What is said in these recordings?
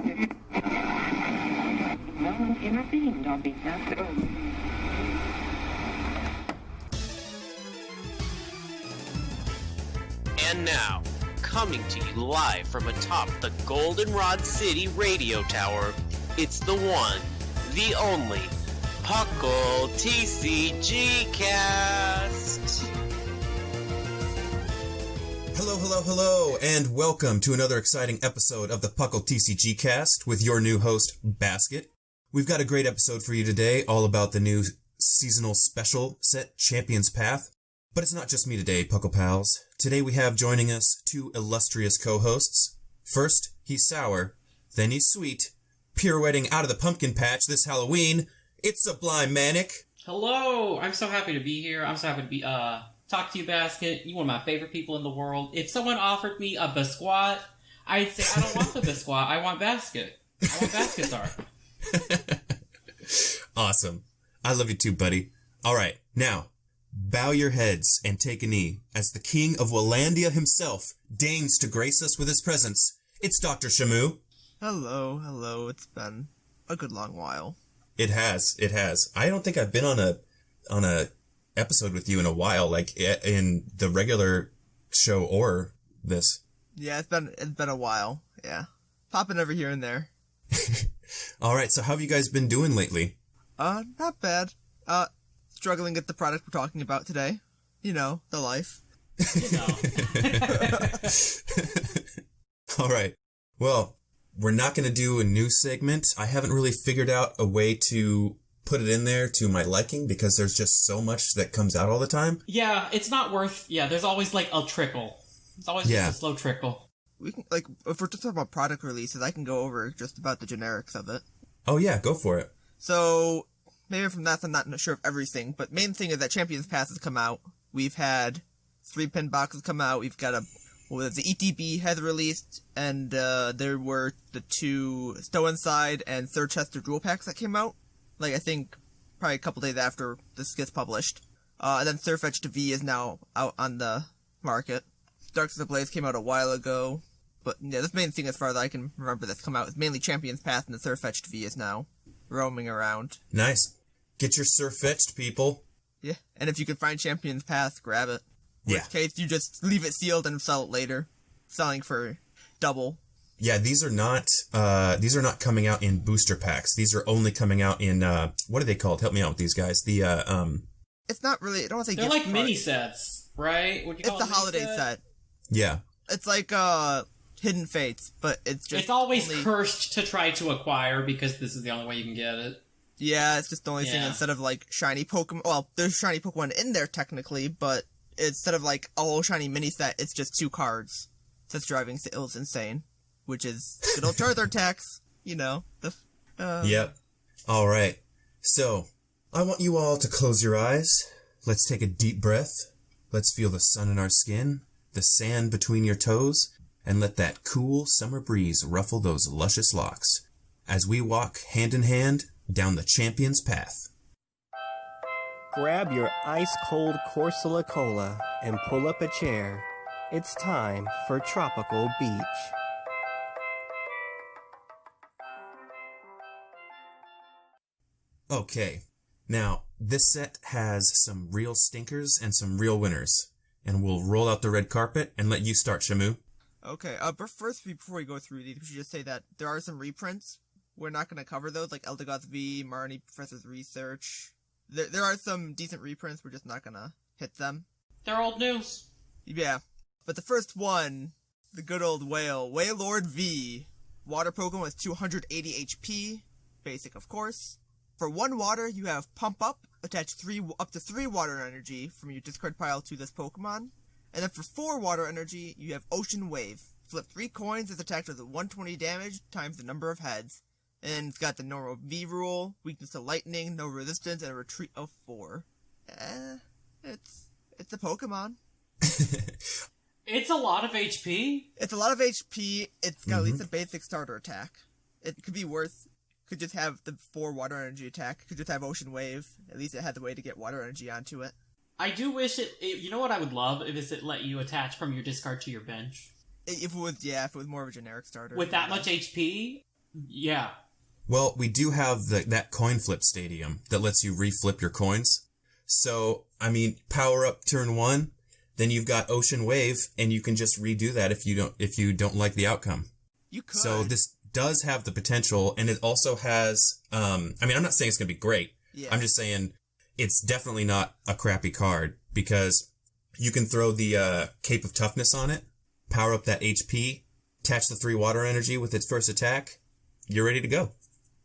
Non intervenendo, avvisato. And now, coming to you live from atop the Goldenrod City radio tower, it's the one, the only, PUCL TCGcast. Hello, and welcome to another exciting episode of the PUCL TCGcast with your new host, Basket. We've got a great episode for you today, all about the new seasonal special set, Champion's Path. But it's not just me today, PUCL pals. Today we have joining us two illustrious co-hosts. First, he's sour, then he's sweet, pirouetting out of the pumpkin patch this Halloween, it's Sublime Manic. Hello! I'm so happy to be here. I'm so happy to be, talk to you, Basket. You're one of my favorite people in the world. If someone offered me a biscuit, I'd say, I don't want the biscuit, I want Basket. I want Basket's art. Awesome. I love you too, buddy. Alright, now, bow your heads and take a knee as the king of Wallandia himself deigns to grace us with his presence. It's Dr. Shamu. Hello. It's been a good long while. It has. I don't think I've been on a episode with you in a while, like in the regular show or this. Yeah, it's been a while. Yeah, popping over here and there. All right, so how have you guys been doing lately? Not bad. Struggling with the product we're talking about today. You know, the life. All right. Well, we're not going to do a new segment. I haven't really figured out a way to put it in there to my liking because there's just so much that comes out all the time. Yeah, it's not worth... Yeah, there's always, like, a trickle. It's always just a slow trickle. We can, like, if we're just talking about product releases, I can go over just about the generics of it. Oh, yeah, go for it. So, maybe from that, I'm not sure of everything, but main thing is that Champion's Pass has come out. We've had 3-pin boxes come out. We've got the ETB has released, and there were the 2 Stow Inside and Third Chester dual packs that came out. Like, I think probably a couple days after this gets published. And then Surfetched V is now out on the market. Dark Side of Blaze came out a while ago. But yeah, the main thing as far as I can remember that's come out is mainly Champion's Path, and the Surfetched V is now roaming around. Nice. Get your Surfetched, people. Yeah, and if you can find Champion's Path, grab it. Worst case, you just leave it sealed and sell it later. Selling for double. Yeah, these are not coming out in booster packs. These are only coming out in, what are they called? Help me out with these guys. It's not really, I don't want to say they're like mini sets, right? Would you call it's the holiday set. Yeah. It's like, Hidden Fates, but it's just... It's always cursed to try to acquire because this is the only way you can get it. Yeah, it's just the only thing instead of, like, shiny Pokemon... Well, there's shiny Pokemon in there, technically, but instead of, like, a whole shiny mini set, it's just 2 cards. That's driving sales insane. Which is good old Charizard tax, you know. Yep. All right. So, I want you all to close your eyes. Let's take a deep breath. Let's feel the sun in our skin, the sand between your toes, and let that cool summer breeze ruffle those luscious locks as we walk hand in hand down the Champion's Path. Grab your ice-cold Corsola Cola and pull up a chair. It's time for Tropical Beach. Okay, now, this set has some real stinkers and some real winners, and we'll roll out the red carpet and let you start, Shamu. Okay, but first, before we go through these, we should just say that there are some reprints. We're not going to cover those, like Eldegoss V, Marnie Professor's Research. There are some decent reprints, we're just not going to hit them. They're old news. Yeah, but the first one, the good old whale, Wailord V. Water Pokemon with 280 HP, basic of course. For 1 water, you have Pump Up, attach up to 3 water energy from your discard pile to this Pokemon. And then for 4 water energy, you have Ocean Wave. Flip 3 coins, it's attacked with 120 damage times the number of heads. And it's got the normal V rule, weakness to lightning, no resistance, and a retreat of 4. It's a Pokemon. It's a lot of HP. It's a lot of HP. It's got at least a basic starter attack. It could be worse. Could just have the 4 water energy attack. Could just have Ocean Wave. At least it had the way to get water energy onto it. I do wish it you know what I would love? If it let you attach from your discard to your bench. If it was more of a generic starter. With that much HP, Yeah. Well, we do have that coin flip stadium that lets you reflip your coins. So, I mean, power up turn 1, then you've got Ocean Wave, and you can just redo that if you don't like the outcome. You could. So this does have the potential, and it also has, I mean, I'm not saying it's going to be great. Yeah. I'm just saying it's definitely not a crappy card, because you can throw the Cape of Toughness on it, power up that HP, attach the 3 water energy with its first attack, you're ready to go.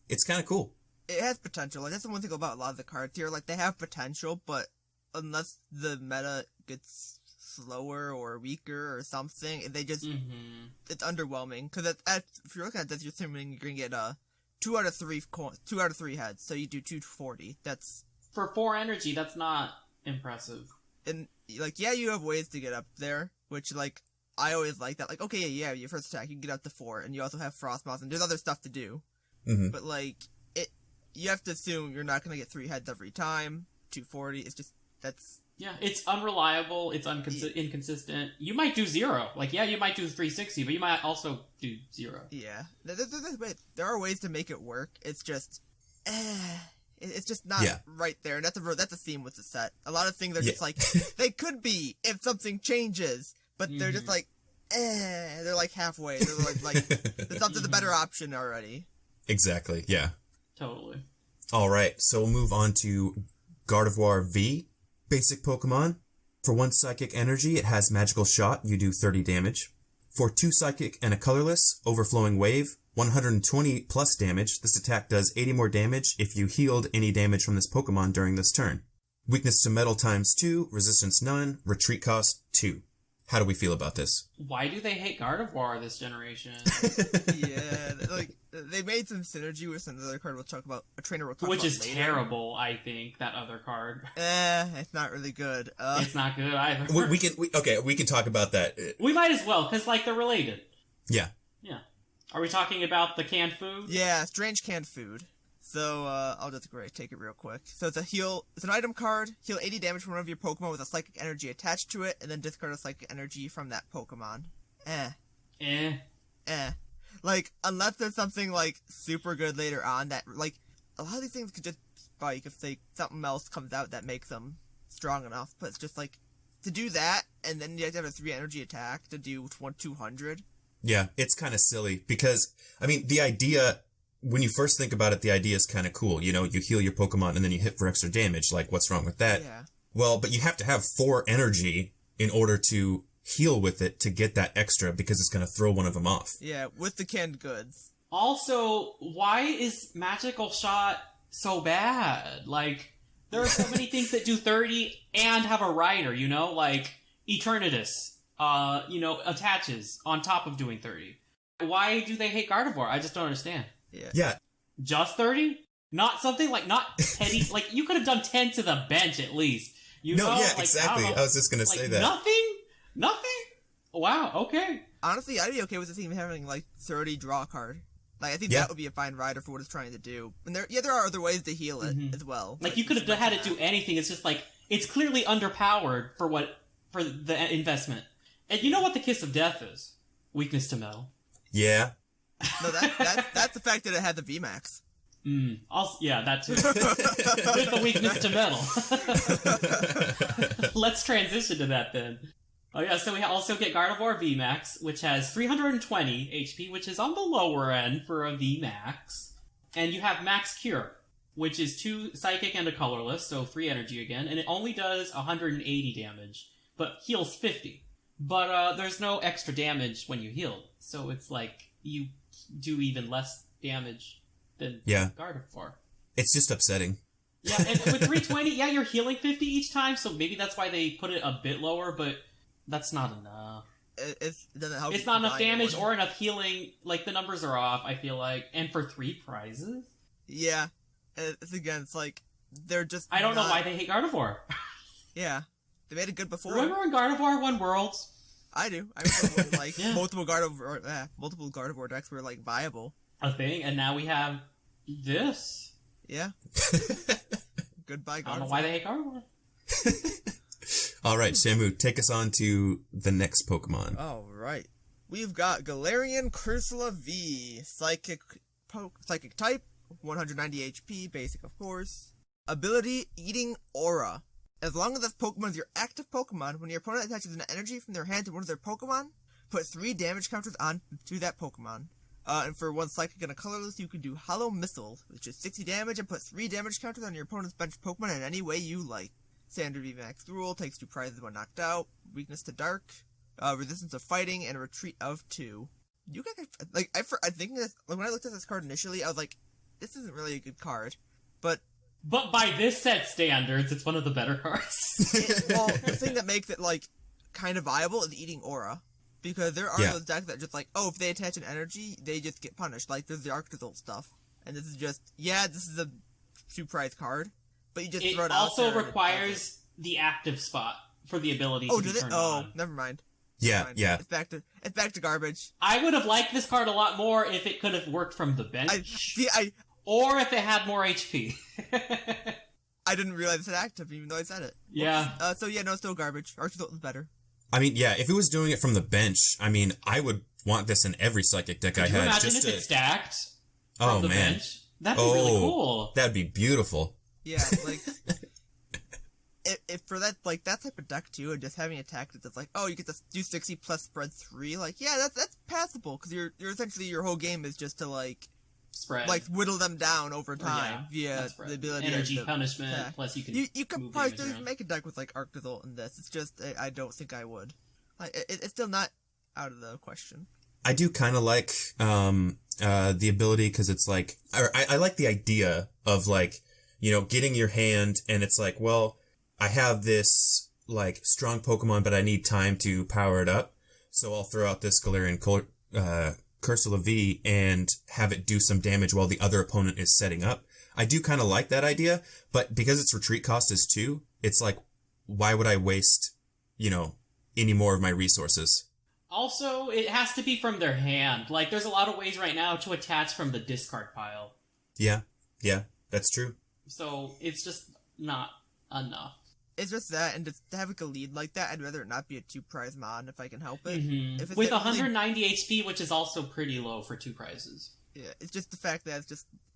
It's kind of cool. It has potential. Like, that's the one thing about a lot of the cards here. Like, they have potential, but unless the meta gets slower or weaker or something, they just... It's underwhelming. Because if you're looking at this, you're assuming you're going to get 2 out of 3 heads. So you do 240. That's... For 4 energy, that's not impressive. And, like, yeah, you have ways to get up there, which, like, I always like that. Like, okay, yeah, your first attack, you can get up to 4, and you also have Frostmoth, and there's other stuff to do. Mm-hmm. But, like, you have to assume you're not going to get 3 heads every time. 240, it's just, that's... Yeah, it's unreliable, it's inconsistent. You might do 0. Like, yeah, you might do 360, but you might also do 0. Yeah. There are ways to make it work. It's just... It's just not right there. And that's a theme with the set. A lot of things are just like, they could be if something changes, but they're just like, they're like halfway. They're like there's up to the better option already. Exactly, yeah. Totally. Alright, so we'll move on to Gardevoir V. Basic Pokemon. For 1 Psychic Energy, it has Magical Shot, you do 30 damage. For 2 Psychic and a Colorless, Overflowing Wave, 120 plus damage. This attack does 80 more damage if you healed any damage from this Pokemon during this turn. Weakness to Metal times 2, Resistance none, Retreat cost 2. How do we feel about this? Why do they hate Gardevoir this generation? Yeah, like, they made some synergy with another card we'll talk about, a trainer we'll talk Which about is later. terrible, I think, that other card. It's not really good. It's not good either. We can talk about that. We might as well, because, like, they're related. Yeah. Yeah. Are we talking about the canned food? Yeah, strange canned food. So, I'll just take it real quick. So it's it's an item card, heal 80 damage from one of your Pokemon with a Psychic Energy attached to it, and then discard a Psychic Energy from that Pokemon. Like, unless there's something, like, super good later on that, like, a lot of these things could just spike if, say, something else comes out that makes them strong enough, but it's just, like, to do that, and then you have to have a 3 energy attack to do 200. Yeah, it's kind of silly, because, I mean, the idea... When you first think about it, the idea is kind of cool. You know, you heal your Pokemon and then you hit for extra damage. Like, what's wrong with that? Yeah. Well, but you have to have 4 energy in order to heal with it to get that extra, because it's going to throw one of them off. Yeah, with the canned goods. Also, why is Magical Shot so bad? Like, there are so many things that do 30 and have a rider, you know? Like, Eternatus, attaches on top of doing 30. Why do they hate Gardevoir? I just don't understand. Yeah. Just 30? Not something like, not petty, like, you could have done 10 to the bench at least. Exactly. I was just gonna say that. Nothing? Wow, okay. Honestly, I'd be okay with this team having, like, 30 draw card. Like, I think that would be a fine rider for what it's trying to do. And there are other ways to heal it as well. Like, you could have had it do anything. It's just, like, it's clearly underpowered for the investment. And you know what the Kiss of Death is? Weakness to Metal. Yeah. No, that's the fact that it had the VMAX. Yeah, that too. With the weakness to metal. Let's transition to that then. Oh yeah, so we also get Gardevoir VMAX, which has 320 HP, which is on the lower end for a VMAX. And you have Max Cure, which is 2 Psychic and a Colorless, so 3 energy again, and it only does 180 damage, but heals 50. But there's no extra damage when you heal, so it's like you do even less damage than Gardevoir. It's just upsetting. Yeah, and with 320, you're healing 50 each time, so maybe that's why they put it a bit lower, but that's not enough. It doesn't help. It's not enough damage or enough healing. Like, the numbers are off, I feel like. And for 3 prizes? Yeah. It's like, they're just I don't know why they hate Gardevoir. Yeah. They made it good before. Remember when Gardevoir won Worlds? I do. I remember when, like, multiple Gardevoir decks were, like, viable. A thing, and now we have this. Yeah. Goodbye, Gardevoir. I don't know why they hate Gardevoir. Alright, Shamu, take us on to the next Pokemon. Alright. We've got Galarian Cursula V, Psychic Psychic type, 190 HP, basic of course. Ability, Eating Aura. As long as this Pokemon is your active Pokemon, when your opponent attaches an energy from their hand to one of their Pokemon, put 3 damage counters on to that Pokemon. And for one Psychic and a Colorless, you can do Hollow Missile, which is 60 damage, and put 3 damage counters on your opponent's bench Pokemon in any way you like. Standard VMAX rule, takes 2 prizes when knocked out, weakness to dark, resistance of fighting, and a retreat of 2. You guys, like, I think this, like, when I looked at this card initially, I was like, this isn't really a good card. But by this set standards, it's one of the better cards. well, the thing that makes it, like, kind of viable is Eating Aura. Because there are those decks that just like, oh, if they attach an energy, they just get punished. Like, there's the Arctozolt stuff. And this is just, this is a 2-prize card. But you just throw it out. It also requires the active spot for the ability to be turned on. Oh, never mind. Yeah. It's back to garbage. I would have liked this card a lot more if it could have worked from the bench. Or if it had more HP. I didn't realize it's active, even though I said it. Yeah. So it's still garbage. Arctozolt is better. I mean, yeah, if it was doing it from the bench, I mean, I would want this in every Psychic deck I had. Can you imagine if it's stacked from the bench? That'd be really cool. That'd be beautiful. Yeah, like, if for that, like, that type of deck, too, and just having attack that's like, oh, you get to do 60 plus spread 3, like, yeah, that's passable, because you're essentially, your whole game is just to, like, spread. Like, whittle them down over time via the ability energy punishment, plus you can You could probably still even make a deck with, like, Arctozolt in this. It's just, I don't think I would. Like, it's still not out of the question. I do kind of like the ability, because it's like, I like the idea of, like, you know, getting your hand, and it's like, well, I have this, like, strong Pokemon, but I need time to power it up, so I'll throw out this Galarian Cursula V and have it do some damage while the other opponent is setting up. I do kind of like that idea, but because its retreat cost is 2, it's like, why would I waste, you know, any more of my resources? Also, it has to be from their hand. Like, there's a lot of ways right now to attach from the discard pile. Yeah, that's true. So, it's just not enough. It's just that, and to have like a lead like that, I'd rather it not be a 2-prize mon if I can help it. Mm-hmm. If it's with 190 HP, which is also pretty low for 2 prizes. Yeah, it's just the fact that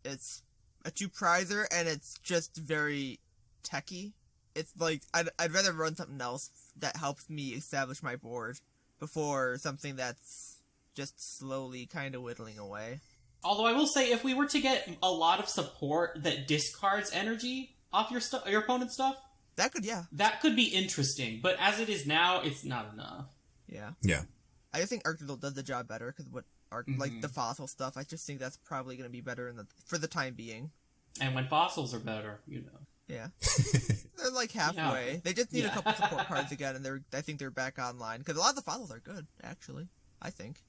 it's a 2-prizer, and it's just very techy. It's like, I'd rather run something else that helps me establish my board before something that's just slowly kind of whittling away. Although I will say, if we were to get a lot of support that discards energy off your opponent's stuff, that could be interesting. But as it is now, it's not enough. Yeah. I just think Arctozolt does the job better, because like the fossil stuff, I just think that's probably going to be better for the time being. And when fossils are better, you know. Yeah. They're like halfway. Yeah. They just need a couple support cards again, and I think they're back online. Because a lot of the fossils are good, actually. I think.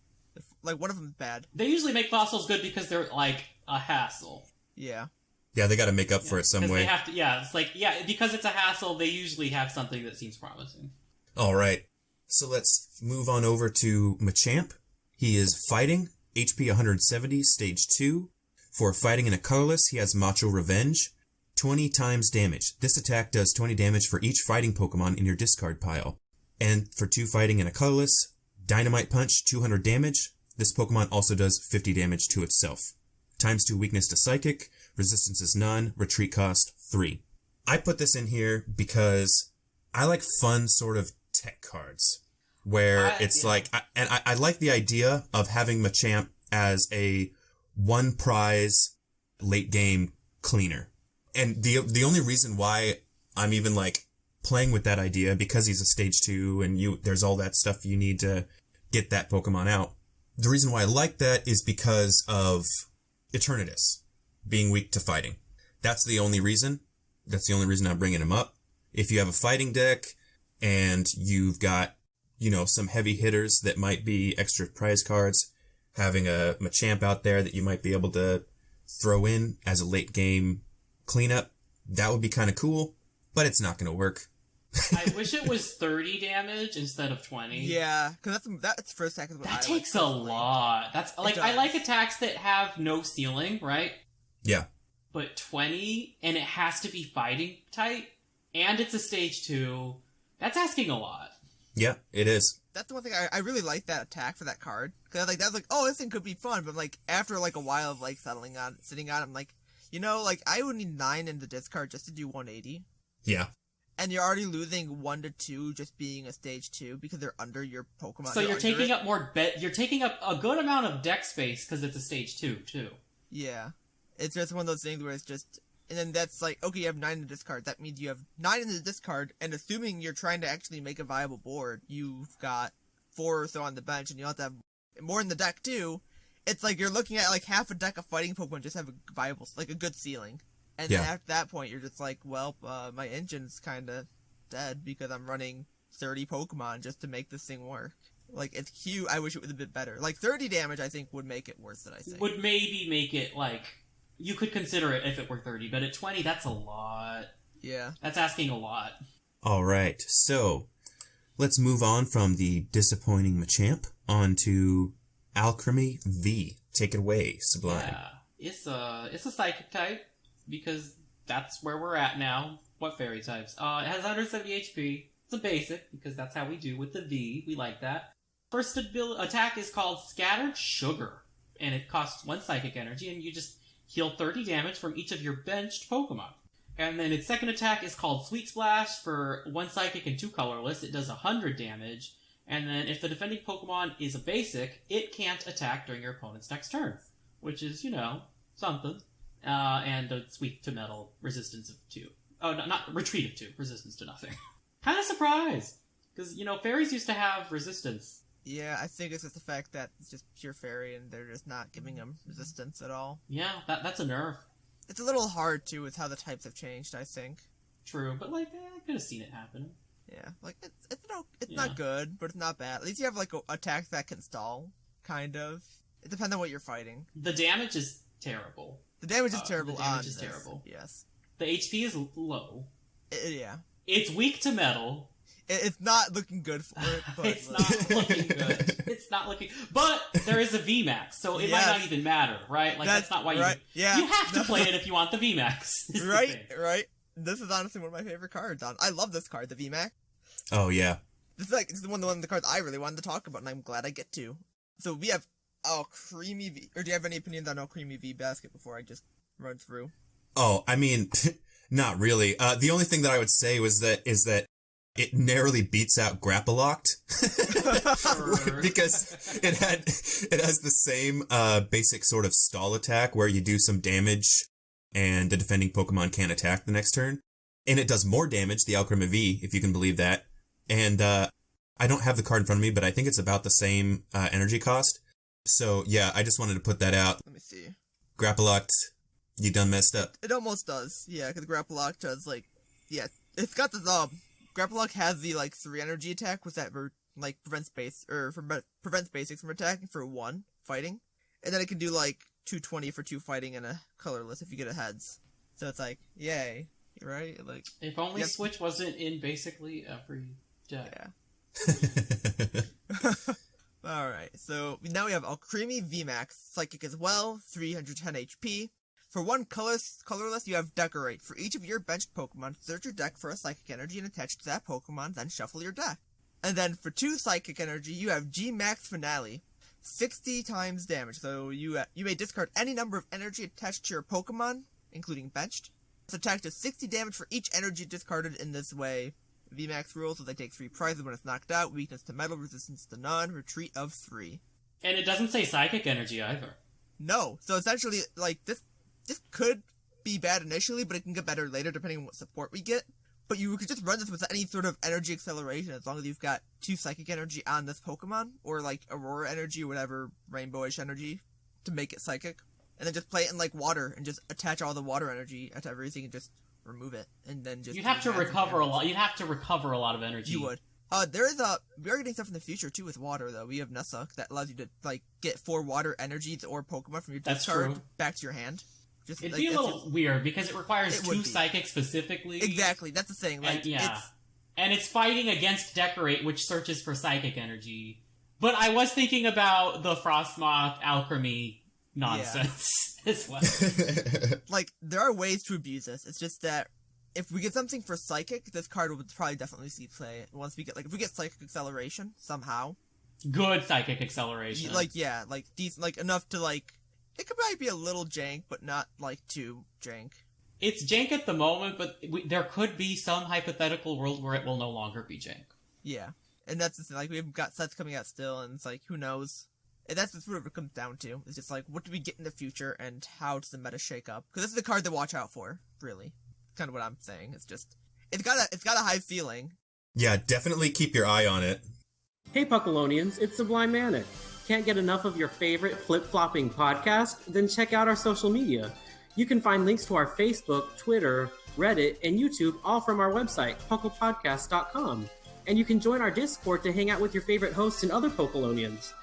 Like, one of them's bad. They usually make fossils good because they're, like, a hassle. Yeah. Yeah, they gotta make up for it some way. They have to, it's like, because it's a hassle, they usually have something that seems promising. Alright. So let's move on over to Machamp. He is fighting, HP 170, stage 2. For fighting in a colorless, he has Macho Revenge. 20 times damage. This attack does 20 damage for each fighting Pokemon in your discard pile. And for 2 fighting in a colorless, Dynamite Punch, 200 damage. This Pokemon also does 50 damage to itself. Times 2 weakness to Psychic. Resistance is none. Retreat cost 3. I put this in here because I like fun sort of tech cards. Where it's like, I like the idea of having Machamp as a 1-prize late game cleaner. And the only reason why I'm even like playing with that idea, because he's a stage 2 and there's all that stuff you need to get that Pokemon out. The reason why I like that is because of Eternatus being weak to fighting. That's the only reason. That's the only reason I'm bringing him up. If you have a fighting deck and you've got, you know, some heavy hitters that might be extra prize cards, having a Machamp out there that you might be able to throw in as a late game cleanup, that would be kind of cool, but it's not going to work. I wish it was 30 damage instead of 20. Yeah, because that's first attack. That takes a lot. That's like, I like attacks that have no ceiling, right? Yeah. But 20, and it has to be fighting type, and it's a stage 2. That's asking a lot. Yeah, it is. That's the one thing I really like that attack for that card. Because like, that's like, oh, this thing could be fun. But like, after like a while of like sitting on it, I'm like, like I would need 9 in the discard just to do 180. Yeah. And you're already losing 1 to 2 just being a stage 2 because they're under your Pokemon. So you're taking up you're taking up a good amount of deck space because it's a stage 2 too. Yeah. It's just one of those things where it's just, and then that's like, okay, you have 9 in the discard. That means you have 9 in the discard, and assuming you're trying to actually make a viable board, you've got 4 or so on the bench, and you'll have to have more in the deck too. It's like you're looking at like half a deck of fighting Pokemon just have a viable, like a good ceiling. And then after that point, you're just like, well, my engine's kind of dead because I'm running 30 Pokemon just to make this thing work. Like, it's cute. I wish it was a bit better. Like, 30 damage, I think, would make it worth it, I think. Would maybe make it, like, you could consider it if it were 30, but at 20, that's a lot. Yeah. That's asking a lot. All right, so let's move on from the disappointing Machamp on to Alchemy V. Take it away, Sublime. Yeah, it's a psychic type, because that's where we're at now. What fairy types? It has 170 HP. It's a basic, because that's how we do with the V. We like that. First attack is called Scattered Sugar, and it costs 1 psychic energy, and you just heal 30 damage from each of your benched Pokemon. And then its second attack is called Sweet Splash for 1 psychic and 2 colorless. It does 100 damage, and then if the defending Pokemon is a basic, it can't attack during your opponent's next turn, which is, something. And a Sweet to Metal, resistance of 2. Oh, no, not retreat of 2, resistance to nothing. Kind of surprised, because, fairies used to have resistance. Yeah, I think it's just the fact that it's just pure fairy and they're just not giving them resistance at all. Yeah, that's a nerf. It's a little hard, too, with how the types have changed, I think. True, but, I could have seen it happen. Yeah, it's not good, but it's not bad. At least you have, a attack that can stall, kind of. It depends on what you're fighting. The damage is terrible. The damage is terrible. The damage is terrible. Yes. The HP is low. Yeah. It's weak to metal. It's not looking good for it. But it's not looking good. It's not looking... But there is a VMAX, so it might not even matter, right? That's not why right. You have to play it if you want the VMAX. Right. This is honestly one of my favorite cards. I love this card, the VMAX. Oh, yeah. This is one of the cards I really wanted to talk about, and I'm glad I get to. So we have Creamy V... Or do you have any opinions on Creamy V Basket before I just run through? Oh, I mean, not really. The only thing that I would say is that it narrowly beats out Grappalocked because it has the same basic sort of stall attack where you do some damage and the defending Pokemon can't attack the next turn, and it does more damage, the Alchemy V, if you can believe that. And I don't have the card in front of me, but I think it's about the same energy cost. So yeah, I just wanted to put that out. Let me see. Grappalocked, you done messed up. It almost does, yeah, because Grappalock does it's got this Grappalock has the 3 energy attack with that prevents basics from attacking for 1 fighting, and then it can do 220 for 2 fighting and a colorless if you get a heads. So it's yay, right? If only Switch wasn't in basically every deck. Yeah. Alright, so now we have Alchemy VMAX, Psychic as well, 310 HP. For 1 colorless, you have Decorate. For each of your benched Pokemon, search your deck for a Psychic Energy and attach it to that Pokemon, then shuffle your deck. And then for 2 Psychic Energy, you have G-Max Finale, 60 times damage. So you may discard any number of energy attached to your Pokemon, including benched. This attack does 60 damage for each energy discarded in this way. VMAX rules, so they take 3 prizes when it's knocked out, weakness to metal, resistance to none, retreat of 3. And it doesn't say Psychic Energy either. No, so essentially, this could be bad initially, but it can get better later depending on what support we get. But you could just run this with any sort of energy acceleration as long as you've got 2 Psychic Energy on this Pokemon, or Aurora Energy or whatever Rainbowish Energy to make it Psychic. And then just play it in water and just attach all the water energy to everything and just remove it. And then just... You'd have to recover a lot. You'd have to recover a lot of energy. You would. We are getting stuff in the future too with water though. We have Nessa that allows you to get 4 water energies or Pokemon from your discard back to your hand. It'd be a little weird because it requires 2 Psychic specifically. Exactly, that's the thing. And it's fighting against Decorate, which searches for Psychic Energy. But I was thinking about the Frostmoth Alchemy nonsense as well. There are ways to abuse this. It's just that if we get something for Psychic, this card would probably definitely see play. Once we get, if we get Psychic Acceleration, somehow. Good Psychic Acceleration. Decent, enough to, it could probably be a little jank, but not, too jank. It's jank at the moment, but there could be some hypothetical world where it will no longer be jank. Yeah. And that's the thing, we've got sets coming out still, and it's who knows? And that's what it comes down to. It's just what do we get in the future, and how does the meta shake up? Because this is the card to watch out for, really. Kind of what I'm saying. It's just, it's got a high feeling. Yeah, definitely keep your eye on it. Hey Puclonians, it's Sublime Manic. Can't get enough of your favorite flip-flopping podcast? Then check out our social media. You can find links to our Facebook, Twitter, Reddit, and YouTube all from our website, PUCLpodcast.com. And you can join our Discord to hang out with your favorite hosts and other Puclonians.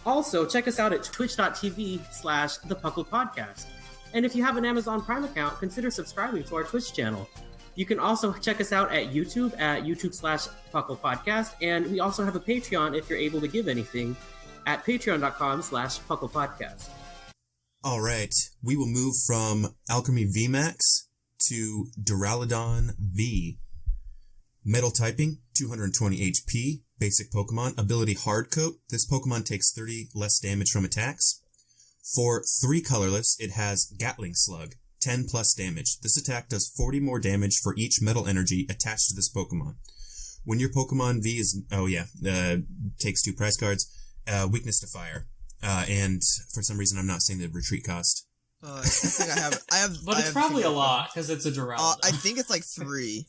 Also, check us out at twitch.tv/ThePucklePodcast. And if you have an Amazon Prime account, consider subscribing to our Twitch channel. You can also check us out at YouTube at YouTube/PucklePodcast. And we also have a Patreon if you're able to give anything at patreon.com/PucklePodcast. All right, we will move from Alchemy VMAX to Duraludon V. Metal typing, 220 HP, basic Pokemon, ability Hard Coat. This Pokemon takes 30 less damage from attacks. For 3 colorless, it has Gatling Slug, 10 plus damage. This attack does 40 more damage for each metal energy attached to this Pokemon. When your Pokemon V is, takes 2 prize cards, weakness to fire. And for some reason, I'm not seeing the retreat cost. I think I have. But it's probably a lot, because it's a Duraludon. I think it's 3.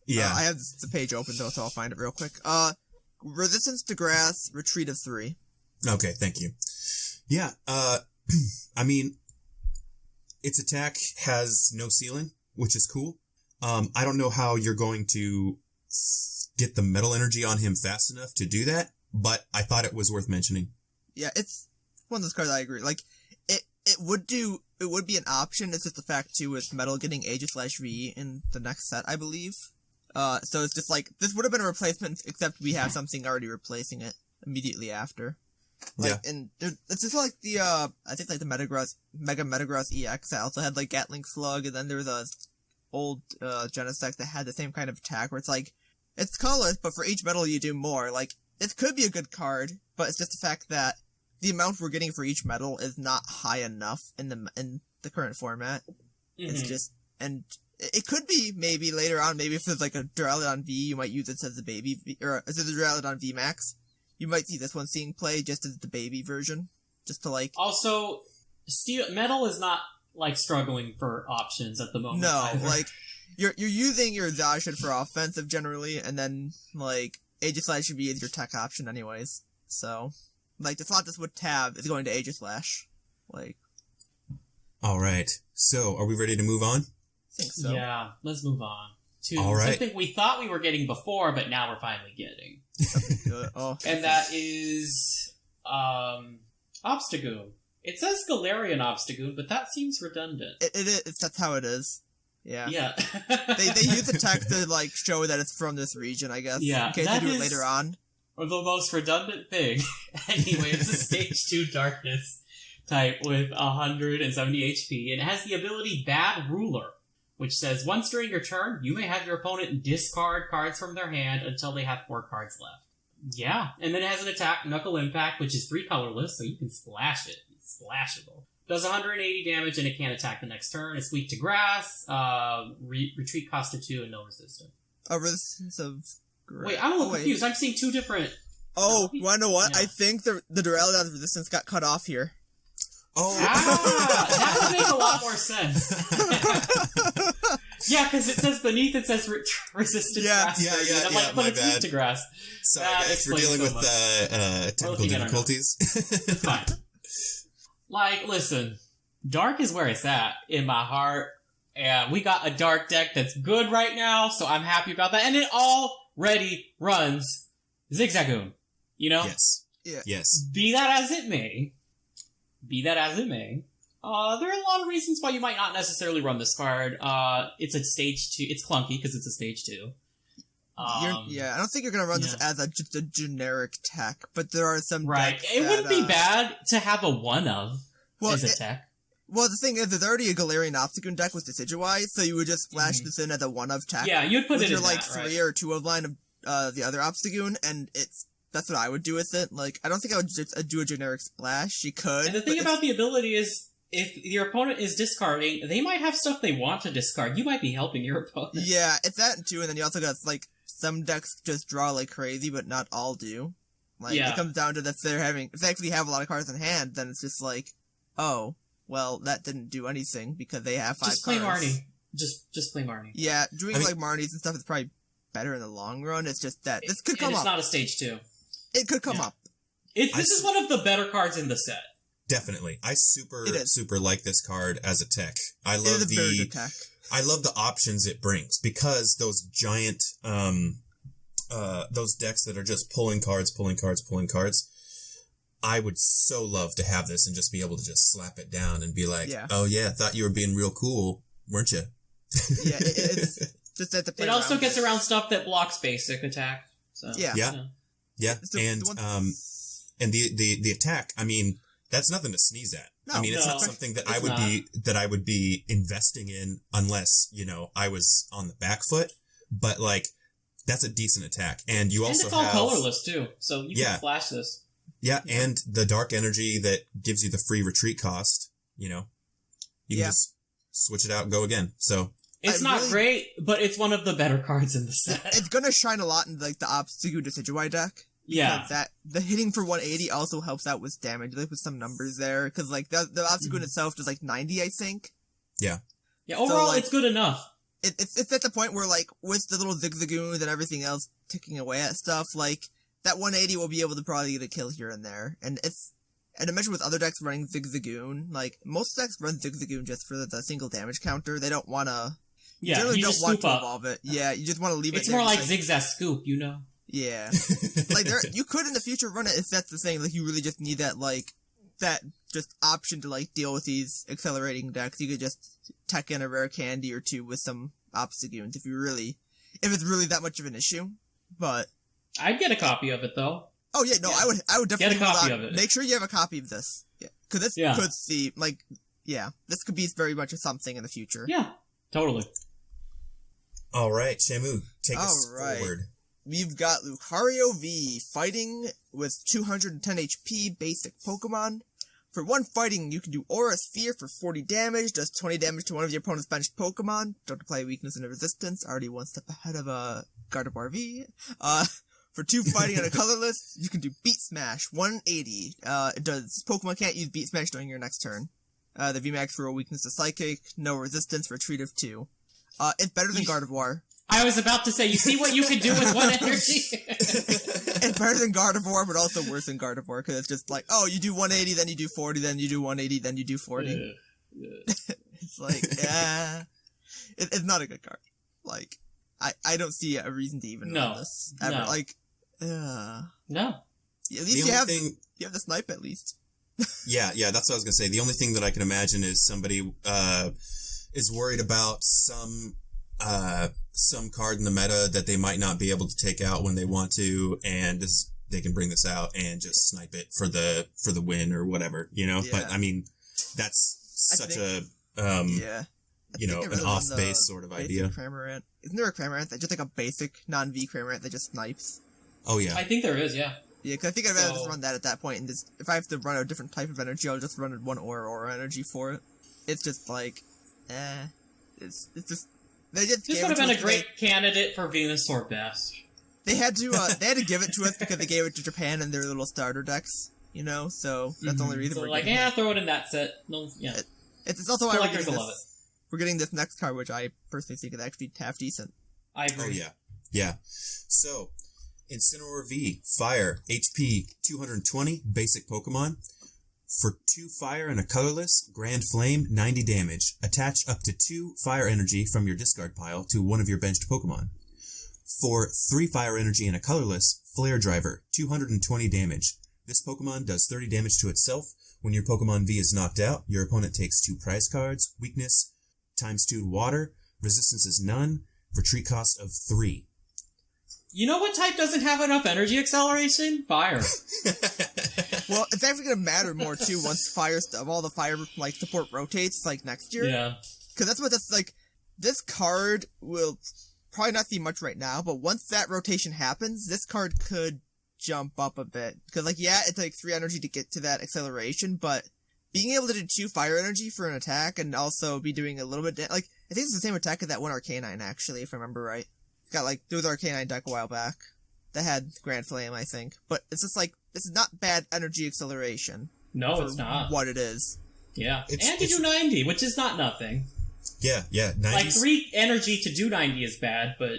Yeah. I have the page open, though, so I'll find it real quick. Resistance to grass, retreat of 3. Okay, thank you. Yeah, I mean, its attack has no ceiling, which is cool. I don't know how you're going to get the metal energy on him fast enough to do that, but I thought it was worth mentioning. Yeah, it's one of those cards I agree. It would be an option. It's just the fact, too, with metal getting Aegis/V in the next set, I believe. So it's just this would have been a replacement, except we have something already replacing it immediately after. And it's just I think the Mega Metagross EX that also had Gatling Slug, and then there was a old Genesect that had the same kind of attack where it's it's colorless, but for each metal you do more. It could be a good card, but it's just the fact that the amount we're getting for each metal is not high enough in the current format. Mm-hmm. It's just, and it could be maybe later on, maybe if there's a Duraludon V, you might use it as the baby, or as the Duraludon V Max. You might see this one seeing play just as the baby version, just to Also, metal is not struggling for options at the moment. No, either. you're using your Zacian for offensive generally, and then Aegislash should be your tech option anyways. So, the slot this would tab is going to Aegislash. Alright, so are we ready to move on? I think so. Yeah, let's move on to All right. something we thought we were getting before, but now we're finally getting. Good. Oh. And that is Obstagoon. It says Galarian Obstagoon, but that seems redundant. It is. That's how it is. Yeah. Yeah. they use the text to show that it's from this region, I guess. Yeah. In case they do it later on. Or the most redundant thing. Anyway, it's a stage 2 darkness type with 170 HP, and it has the ability Bad Ruler, which says once during your turn, you may have your opponent discard cards from their hand until they have 4 cards left. Yeah, and then it has an attack, Knuckle Impact, which is 3 colorless, so you can splash it. It's splashable. Does 180 damage, and it can't attack the next turn. It's weak to grass, retreat cost of 2, and no resistance. A resistance of grass. Wait, I'm a little confused. I'm seeing 2 different... Oh, you wanna know what? Yeah. I think the Duraludon's resistance got cut off here. Oh! That would make a lot more sense. Yeah, because it says beneath it says resistant grass. Yeah, I'm my but it's bad. weak to grass. Sorry That guys, we're explains dealing so with technical difficulties. It's fine. Listen, dark is where it's at in my heart, and we got a dark deck that's good right now, so I'm happy about that, and it already runs Zigzagoon, Yes. Yeah. Yes. Be that as it may, there are a lot of reasons why you might not necessarily run this card. It's a stage 2. It's clunky because it's a stage 2. I don't think you're gonna run this as just a generic tech, but there are some Right. decks It that, wouldn't be bad to have a one of as a tech. Well, the thing is, there's already a Galarian Obstagoon deck with Decidueye, so you would just splash this in as a one-of tech. Yeah, you'd put with it your, in like, that, 3 or 2 of line of the other Obstagoon, and that's what I would do with it. Like, I don't think I would just do a generic splash. You could. And the thing about the ability is, if your opponent is discarding, they might have stuff they want to discard. You might be helping your opponent. Yeah, it's that too, and then you also got, like, some decks just draw like crazy, but not all do. Like, It comes down to that if they actually have a lot of cards in hand, then it's just like, oh, well, that didn't do anything because they have 5 cards. Just play Marnie. Just play Marnie. Yeah, doing like Marnies and stuff is probably better in the long run. It's just that this could come up. It's not a stage 2. It could come up. This is one of the better cards in the set. Definitely. I super like this card as a tech. I love very good tech. I love the options it brings because those giant, those decks that are just pulling cards. I would so love to have this and just be able to just slap it down and be like, oh yeah, thought you were being real cool, weren't you? Yeah, it's just at the It also gets around stuff that blocks basic attack. So, yeah. And the attack, I mean, that's nothing to sneeze at. No, I mean, it's not something that I would be investing in unless, you know, I was on the back foot, but like, that's a decent attack. And you also it's all colorless too, so you can flash this. Yeah, and the dark energy that gives you the free retreat cost, you know, you can just switch it out and go again. So it's not great, but it's one of the better cards in the set. It's gonna shine a lot in like the Obstagoon Decidueye deck. Yeah, the hitting for 180 also helps out with damage. Like with some numbers there, because like the Obstagoon itself does like 90, I think. Yeah. Yeah. Overall, so, like, it's good enough. It's at the point where like with the little Zigzagoons and everything else ticking away at stuff, like that 180 will be able to probably get a kill here and there. And imagine with other decks running Zigzagoon, like most decks run Zigzagoon just for the single damage counter. They don't want to. Yeah, generally you don't just want scoop to up. evolve it. Yeah, you just want to leave it. It's more like Zigzag Scoop, you know. Yeah, like you could in the future run it if that's the thing. Like you really just need that just option to like deal with these accelerating decks. You could just tech in a rare candy or 2 with some Obstagoons if it's really that much of an issue. But I'd get a copy of it though. Oh yeah, no, yeah. I would definitely get a copy of it. Make sure you have a copy of this. Yeah, because this could see this could be very much something in the future. Yeah, totally. All right, Shamu, take us forward. We've got Lucario V fighting with 210 HP basic Pokemon. For 1 fighting, you can do Aura Sphere for 40 damage, does 20 damage to one of your opponent's benched Pokemon. Don't apply weakness and resistance, already 1 step ahead of Gardevoir V. For 2 fighting on a colorless, you can do Beat Smash, 180. It does Pokemon can't use Beat Smash during your next turn. The VMAX for a weakness to Psychic, no resistance, retreat of 2. It's better than Gardevoir. I was about to say, you see what you can do with 1 energy? It's better than Gardevoir, but also worse than Gardevoir, because it's just like, oh, you do 180, then you do 40, then you do 180, then you do 40. It's like, yeah. It's not a good card. Like, I don't see a reason to even run this. Ever. No. Like, no. At least you have the snipe, at least. Yeah, that's what I was gonna say. The only thing that I can imagine is somebody, is worried about some card in the meta that they might not be able to take out when they want to, and they can bring this out and just snipe it for the win or whatever, you know? Yeah. But I mean, that's such an off base sort of idea. Cramorant. Isn't there a Cramorant that's just like a basic non-V Cramorant that just snipes? Oh yeah. I think there is, yeah. Yeah, because I think I'd rather just run that at that point, and just, if I have to run a different type of energy, I'll just run 1 Aura energy for it. It's just like, it's just. They just this would have been a great candidate for Venusaur Best. They had to give it to us because they gave it to Japan in their little starter decks, you know. So that's the only reason. So we're throw it in that set. No, yeah. It's also why we're getting this next card, which I personally think is actually half decent. I agree. Oh yeah. So, Incineroar V, Fire, HP 220, basic Pokemon. For 2 fire and a colorless, Grand Flame, 90 damage. Attach up to 2 fire energy from your discard pile to one of your benched Pokemon. For 3 fire energy and a colorless, Flare Driver, 220 damage. This Pokemon does 30 damage to itself. When your Pokemon V is knocked out, your opponent takes 2 prize cards, weakness, ×2 water, resistance is none, retreat cost of 3. You know what type doesn't have enough energy acceleration? Fire. Well, it's actually gonna matter more too once all the fire like support rotates like next year. Yeah. Because that's like, this card will probably not see much right now, but once that rotation happens, this card could jump up a bit. Because like, yeah, it's like 3 energy to get to that acceleration, but being able to do 2 fire energy for an attack and also be doing a little bit, like, I think it's the same attack as that one Arcanine actually, if I remember right. Got like, there was an Arcanine deck a while back that had Grand Flame, I think. But it's just like, this is not bad energy acceleration. No, it's not. What it is. Yeah. And to do 90, which is not nothing. Yeah, 90s. Like, 3 energy to do 90 is bad, but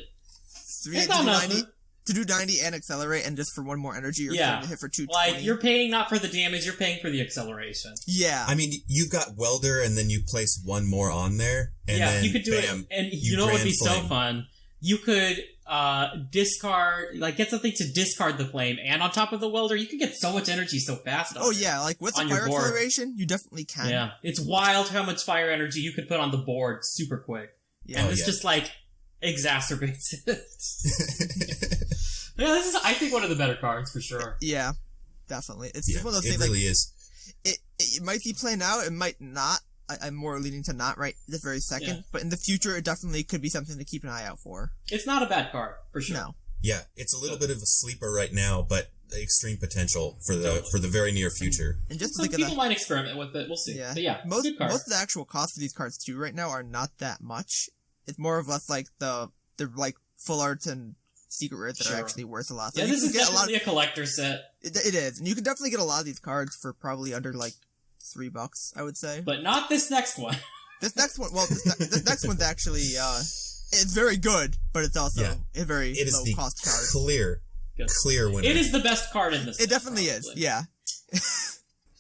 3 it's not nothing. 90, to do 90 and accelerate, and just for 1 more energy, you're to hit for 220. Like, you're paying not for the damage, you're paying for the acceleration. Yeah. I mean, you've got Welder, and then you place 1 more on there, and then you could do bam, it. And you know what would be so Flame. fun? You could discard, like, get something to discard the flame, and on top of the welder, you can get so much energy so fast. Oh yeah, like with the fire acceleration, you definitely can. Yeah, it's wild how much fire energy you could put on the board super quick. Yeah. And this just like exacerbates it. Yeah, this is, I think, one of the better cards for sure. Yeah, definitely. It's just one of those things. It really like, is. It might be playing out, it might not. I'm more leaning to not right this very second, but in the future, it definitely could be something to keep an eye out for. It's not a bad card for sure. No. Yeah, it's a little bit of a sleeper right now, but extreme potential for the very near future. And just some people might experiment with it. We'll see. Yeah, but yeah, most good card. of the actual costs of these cards too right now are not that much. It's more of less like the like full arts and secret rares that are actually worth a lot. So yeah, this is get definitely a collector set. It is, and you can definitely get a lot of these cards for probably under like $3, I would say. But not this next one. This next one, well, this next one's actually it's very good, but it's also a very low cost card. Clear winner. It is the best card in this. It definitely is. Yeah.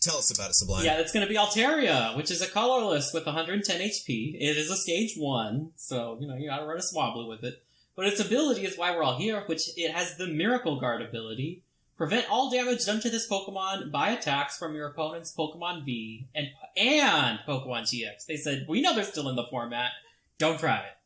Tell us about it, Sublime. Yeah, it's going to be Altaria, which is a colorless with 110 HP. It is a stage 1, so you gotta run a Swablu with it. But its ability is why we're all here, which it has the Miracle Guard ability. Prevent all damage done to this Pokemon by attacks from your opponent's Pokemon V and Pokemon GX. They said, we know they're still in the format. Don't try it.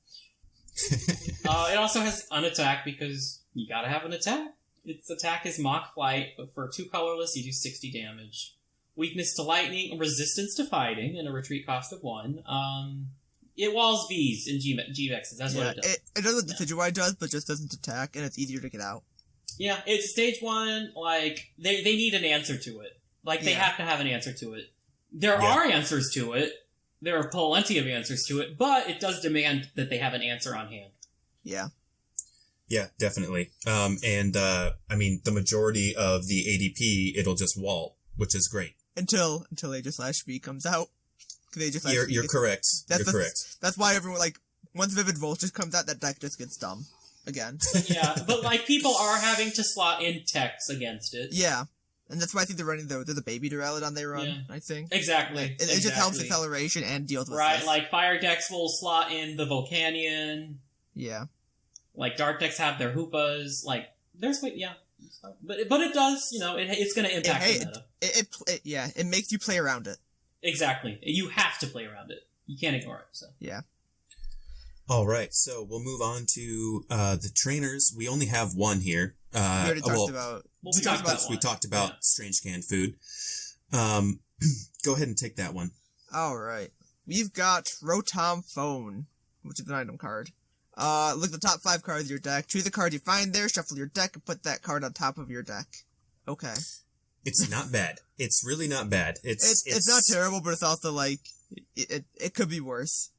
It also has unattack because you gotta have an attack. Its attack is Mock Flight, but for 2 colorless, you do 60 damage. Weakness to lightning, resistance to fighting, and a retreat cost of 1. It walls Vs and GXs. That's what it does. It does what Decidueye does, but just doesn't attack, and it's easier to get out. Yeah, it's stage 1, like, they need an answer to it. Like, they have to have an answer to it. There are answers to it. There are plenty of answers to it, but it does demand that they have an answer on hand. Yeah. Yeah, definitely. I mean, the majority of the ADP, it'll just wall, which is great. Until Aegislash V comes out. You're correct. That's why everyone, like, once Vivid Voltage comes out, that deck just gets dumb. Again. Yeah, but like people are having to slot in techs against it. Yeah, and that's why I think they're running the Baby Duraludon they run. Yeah. I think exactly. It just helps acceleration and deals with right. this. Like Fire decks will slot in the Volcanion. Yeah. Like Dark decks have their Hoopas. Like there's but it does. It's going to impact the meta. It makes you play around it. Exactly. You have to play around it. You can't ignore it. So yeah. All right, so we'll move on to the trainers. We only have one here. We already talked about. We talked about Strange Canned Food. Go ahead and take that one. All right, we've got Rotom Phone, which is an item card. Look at the top 5 cards of your deck. Choose a card you find there. Shuffle your deck and put that card on top of your deck. Okay. It's not bad. It's really not bad. It's not terrible, but it's also like it could be worse.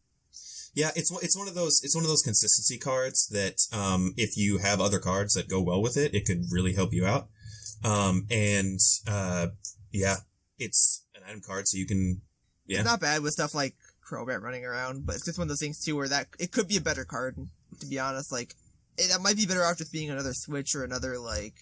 Yeah, it's one of those consistency cards that if you have other cards that go well with it, it could really help you out. It's an item card, so you can. Yeah, it's not bad with stuff like Crobat running around, but it's just one of those things too where that it could be a better card. To be honest, like that might be better off just being another switch or another like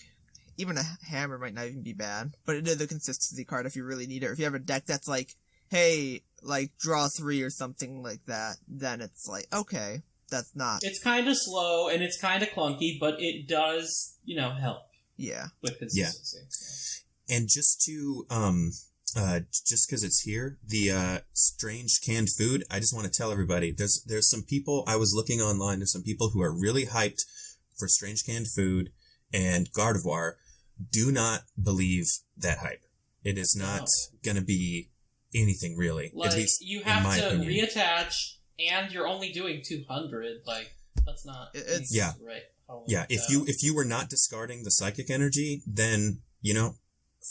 even a hammer might not even be bad. But it is a consistency card if you really need it. Or if you have a deck that's like, hey, like draw 3 or something like that, then it's like, okay, that's not. It's kind of slow and it's kind of clunky, but it does, help. Yeah. With consistency. Yeah. And just to, just because it's here, the Strange Canned Food, I just want to tell everybody, there's some people, I was looking online, there's some people who are really hyped for Strange Canned Food and Gardevoir. Do not believe that hype. It is not going to be anything really. Like, at least you in have my to opinion. reattach, and you're only doing 200. Like, that's not Yeah. right. Yeah, if you were not discarding the psychic energy, then,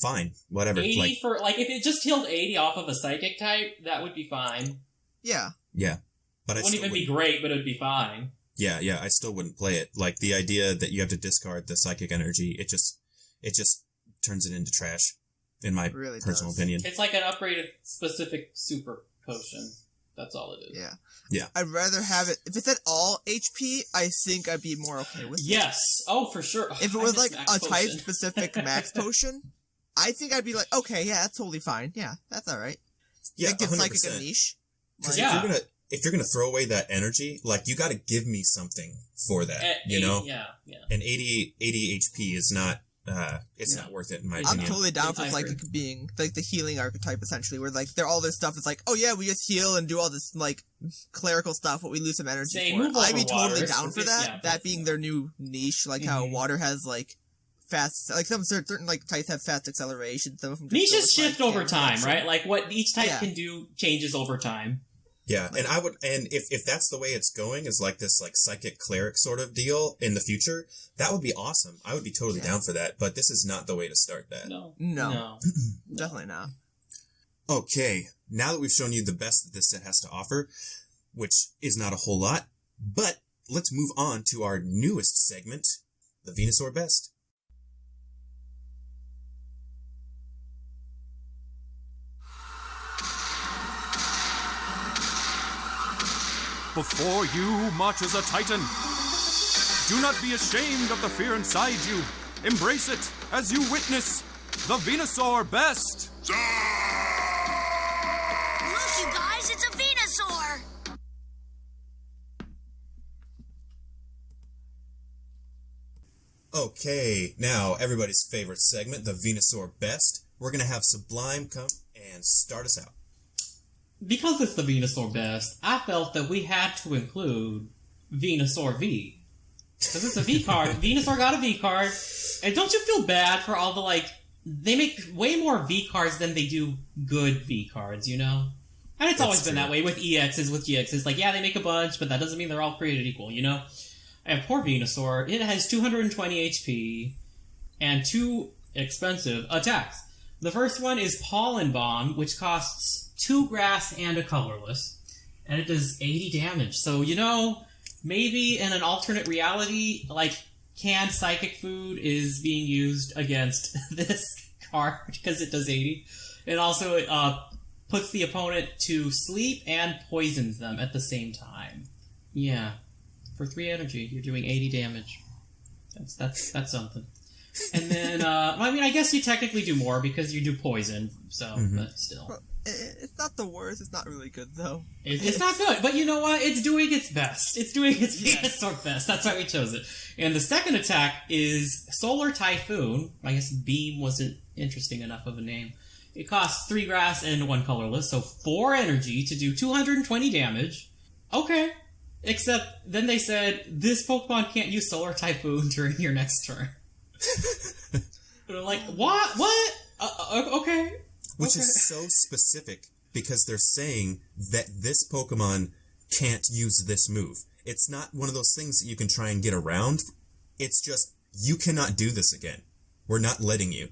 fine, whatever. 80 for, like, if it just healed 80 off of a psychic type, that would be fine. Yeah. Yeah. But It wouldn't even be great, but it would be fine. Yeah, I still wouldn't play it. Like, the idea that you have to discard the psychic energy, it just turns it into trash, in my really personal does. opinion. It's like an upgraded specific super potion. That's all it is. Yeah. Yeah. I'd rather have it, if it's at all HP, I think I'd be more okay with it. Yes. Oh, for sure. If it I was miss like Max a Potion. type-specific max potion, I think I'd be like, okay, yeah, that's totally fine. Yeah, that's alright. Yeah, It gives 100%. Psychic a niche. Because Yeah. if you're gonna throw away that energy, like, you gotta give me something for that, At 80, Yeah. And 80 HP is not, it's not worth it in my I'm opinion. totally down for I Psychic being, like, the healing archetype, essentially, where, like, all their stuff is like, oh yeah, we just heal and do all this, like, clerical stuff, but we lose some energy Say, for move it. I'd over be totally water. down for that, Yeah, that being their new niche, like how Mhm. water has, like, fast, like, some certain, like, types have fast acceleration, some of them just Niches go with, shift like, over damage time, reduction. right? Like, what each type Yeah. can do changes over time. Yeah, and if that's the way it's going, is like this, like, psychic cleric sort of deal in the future, that would be awesome. I would be totally down for that, but this is not the way to start that. No. No. Definitely not. Okay, now that we've shown you the best that this set has to offer, which is not a whole lot, but let's move on to our newest segment, the Venusaur Best. Before you marches a titan. Do not be ashamed of the fear inside you. Embrace it as you witness the Venusaur Best. Look, you guys, it's a Venusaur! Okay, now everybody's favorite segment, the Venusaur Best. We're gonna have Sublime come and start us out. Because it's the Venusaur Best, I felt that we had to include Venusaur V. Because it's a V card. Venusaur got a V card. And don't you feel bad for all the, like, they make way more V cards than they do good V cards, you know? And it's always been that way with EXs, with GXs. Like, yeah, they make a bunch, but that doesn't mean they're all created equal, you know? And poor Venusaur, it has 220 HP and 2 expensive attacks. The first one is Pollen Bomb, which costs 2 grass and a colorless, and it does 80 damage. So, you know, maybe in an alternate reality, like, canned psychic food is being used against this card because it does 80. And also, it puts the opponent to sleep and poisons them at the same time. Yeah. For 3 energy, you're doing 80 damage. That's something. And then, I mean, I guess you technically do more because you do poison, so, but still. Well, it's not the worst, it's not really good, though. It's not good, but you know what? It's doing its best. It's doing its Venusaur best. That's why we chose it. And the second attack is Solar Typhoon. I guess Beam wasn't interesting enough of a name. It costs 3 grass and 1 colorless, so 4 energy to do 220 damage. Okay. Except, then they said, this Pokemon can't use Solar Typhoon during your next turn. And I'm like, what? Okay. Which is so specific, because they're saying that this Pokemon can't use this move. It's not one of those things that you can try and get around. It's just, you cannot do this again. We're not letting you.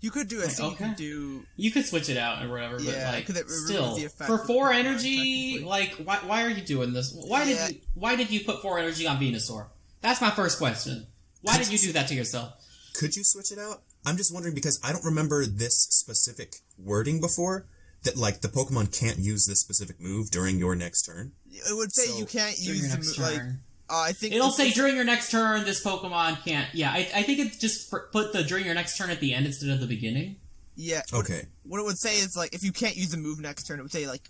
You could do, I think Okay. you could do... You could switch it out or whatever, Yeah, but like, 'cause it removes still, the effect for of the 4 Pokemon, energy, technically. like, why are you doing this? Why did you put 4 energy on Venusaur? That's my first question. Why did you do that to yourself? Could you switch it out? I'm just wondering, because I don't remember this specific wording before, that, like, the Pokemon can't use this specific move during your next turn. It would say So, you can't During use your the next move, like... turn. I think... It'll say it's- during your next turn, this Pokemon can't. Yeah, I think it just put the during your next turn at the end instead of the beginning. Yeah. Okay. What it would say is, like, if you can't use the move next turn, it would say, like,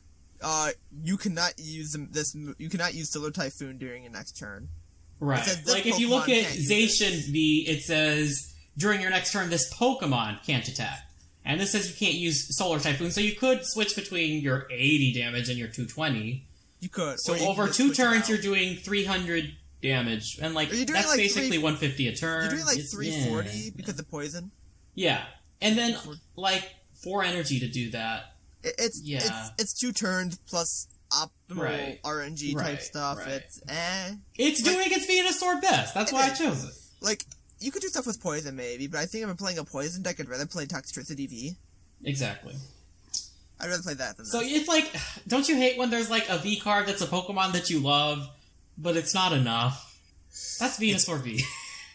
you cannot use you cannot use Solar Typhoon during your next turn. Right. says this Like, if you look Pokemon at can't use it. Zacian V, it says, during your next turn, this Pokemon can't attack. And this says you can't use Solar Typhoon, so you could switch between your 80 damage and your 220. You could. So or you over can just 2 switch it turns, out. you're doing 300 damage. And, like, Are you doing, that's like, basically 150 a turn. You're doing, like, It's- 340 yeah. because of poison? Yeah. And then, like, 4 energy to do that. It's 2 turns plus optimal RNG type stuff. Right. It's doing its Venusaur best. That's why I chose it. Like, you could do stuff with poison maybe, but I think if I'm playing a poison deck, I'd rather play Toxtricity V. Exactly. I'd rather play that than So this. it's like, don't you hate when there's like a V card that's a Pokemon that you love, but it's not enough? That's Venusaur V.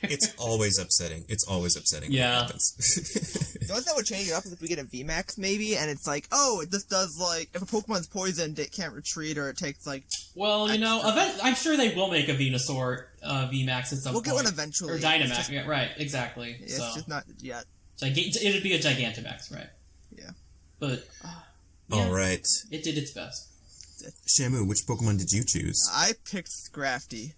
It's always upsetting. It's always upsetting when it happens. The only thing that would change it up is if we get a VMAX maybe, and it's like, oh, this does like, if a Pokemon's poisoned, it can't retreat, or it takes like... Well, you know, I'm sure they will make a Venusaur VMAX at some point. We'll get one eventually. Or Dynamax, yeah, right, exactly. It's just not yet. It'd be a Gigantamax, right? Yeah. But... Alright. It did its best. Shamu, which Pokemon did you choose? I picked Scrafty.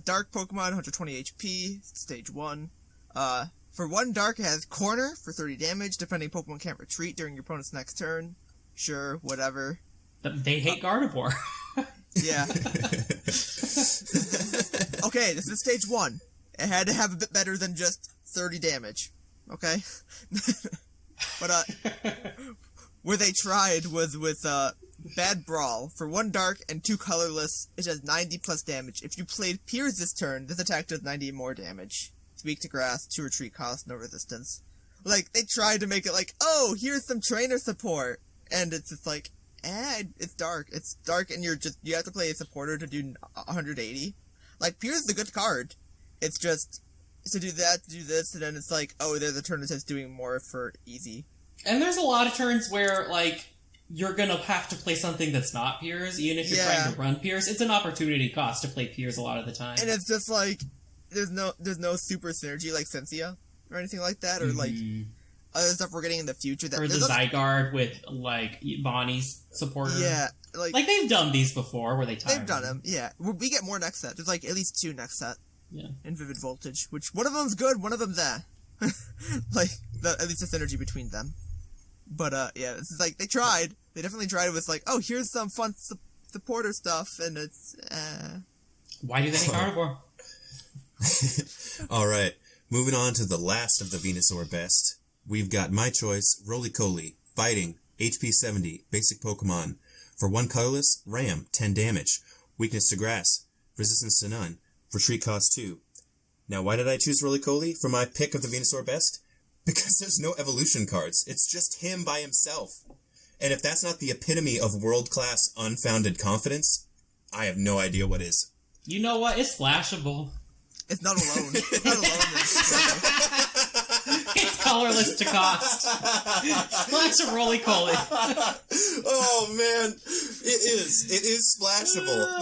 Dark Pokemon, 120 HP, stage 1. For 1 Dark, it has Corner for 30 damage. Defending Pokemon can't retreat during your opponent's next turn. Sure, whatever. They hate Gardevoir. Yeah. Okay, this is stage 1. It had to have a bit better than just 30 damage. Okay? But, where they tried was with, Bad Brawl. For 1 Dark and 2 Colorless, it does 90 plus damage. If you played Piers this turn, this attack does 90 more damage. It's weak to grass, 2 retreat cost, no resistance. Like, they tried to make it like, oh, here's some trainer support. And it's just like, it's dark. It's dark and you have to play a supporter to do 180. Like, Piers is a good card. It's just, to do that, to do this, and then it's like, oh, there's a turn that's doing more for easy. And there's a lot of turns where, like, you're gonna have to play something that's not Piers, even if you're trying to run Piers. It's an opportunity cost to play Piers a lot of the time. And it's just like, there's no super synergy like Cynthia or anything like that, or like other stuff we're getting in the future. That or the Zygarde with like Bonnie's supporter. Yeah, like they've done these before where they tie. They've done them. Yeah, we get more next set. There's like at least 2 next set. Yeah. In Vivid Voltage, which one of them's good, one of them's like at least the synergy between them. But yeah, this is like they tried. They definitely tried. It was like, oh, here's some fun supporter stuff, and it's. Why do they hate Gardevoir? All right, moving on to the last of the Venusaur best. We've got my choice, Roly-Coly, fighting, HP 70, basic Pokemon. For 1 colorless, Ram, 10 damage. Weakness to grass, resistance to none, retreat cost 2. Now, why did I choose Roly-Coly for my pick of the Venusaur best? Because there's no evolution cards. It's just him by himself. And if that's not the epitome of world-class unfounded confidence, I have no idea what is. You know what? It's splashable. It's not alone. It's not alone. It's colorless to cost. Splash a Roly-Coly. Oh, man. It is splashable.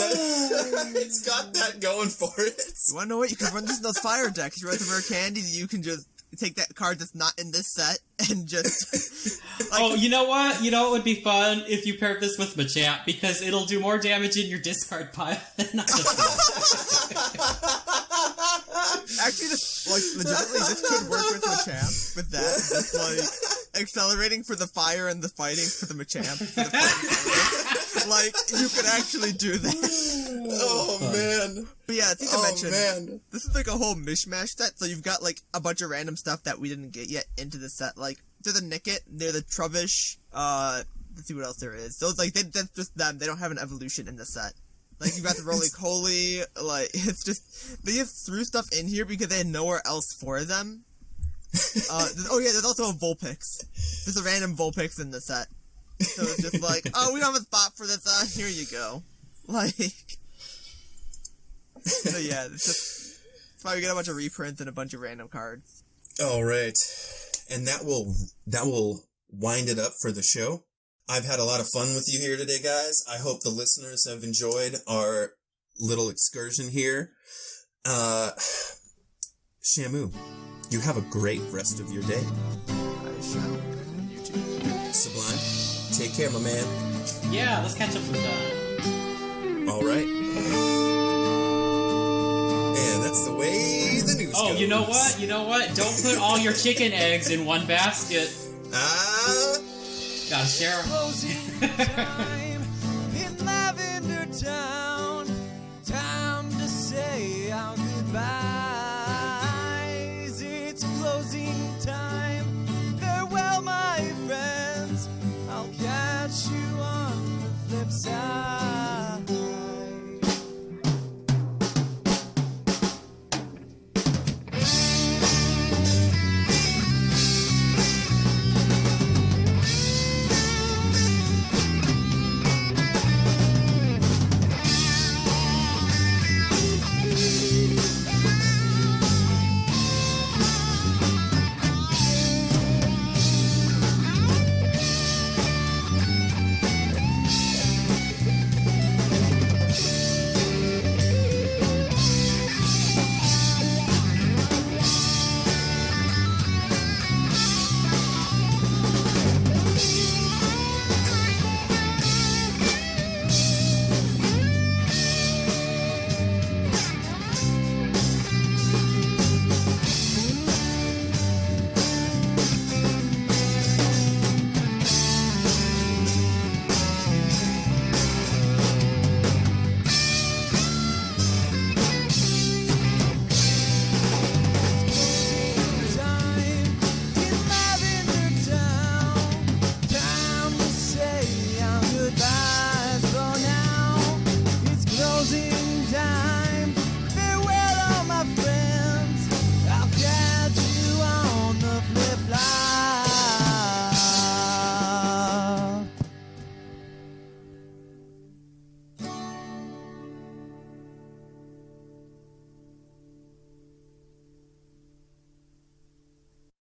It's got that going for it. You wanna know what? You can run this in those fire decks. You run some rare candies, you can just take that card that's not in this set and just... like, oh, you know what? You know what would be fun if you paired this with Machamp, because it'll do more damage in your discard pile than not just Actually, this, like, legitimately, this could work with Machamp, with that. Just, like, accelerating for the fire and the fighting for the Machamp. For the like, you could actually do that. Oh, man. But yeah, I think I mentioned, this is like a whole mishmash set, so you've got, like, a bunch of random stuff that we didn't get yet into the set. Like, they're the Nickit, they're the Trubbish, let's see what else there is. So it's like, that's just them, they don't have an evolution in the set. Like, you got the Roly-Coly, like, it's just, they just threw stuff in here because they had nowhere else for them. Oh yeah, there's also a Vulpix. There's a random Vulpix in the set. So it's just like, oh, we don't have a spot for this, here you go. Like, so yeah, it's just, that's why we get a bunch of reprints and a bunch of random cards. Alright, and that will wind it up for the show. I've had a lot of fun with you here today, guys. I hope the listeners have enjoyed our little excursion here. Shamu, you have a great rest of your day. I shall. You too. Sublime, take care, my man. Yeah, let's catch up sometime. Alright. And that's the way the news goes. Oh, you know what? You know what? Don't put all your chicken eggs in one basket. Gotta share 'em. Closing time in Lavender Town. Time to say our goodbyes. It's closing time. There outside.